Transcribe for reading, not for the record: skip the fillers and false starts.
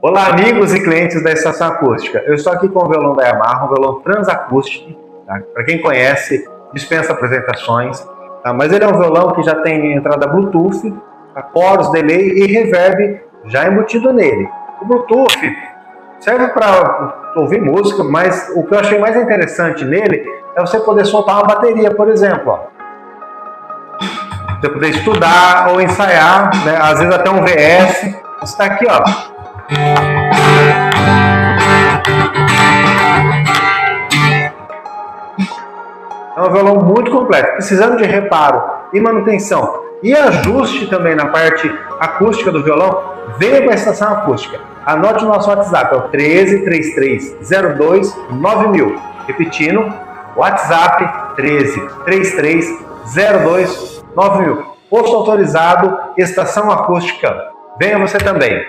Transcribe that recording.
Olá, amigos e clientes da Estação Acústica. Eu estou aqui com o violão da Yamaha, um violão Transacústica. Tá? Para quem conhece, dispensa apresentações. Tá? Mas ele é um violão que já tem entrada Bluetooth, chorus, delay e reverb já embutido nele. O Bluetooth serve para ouvir música, mas o que eu achei mais interessante nele é você poder soltar uma bateria, por exemplo. Ó. Você poder estudar ou ensaiar, né? Às vezes até um VS. Está aqui, ó. É um violão muito completo, precisando de reparo e manutenção e ajuste também na parte acústica do violão, venha com a Estação Acústica. Anote o nosso WhatsApp, é o 1333029000. Repetindo, WhatsApp 1333029000. Posto autorizado, Estação Acústica. Venha você também.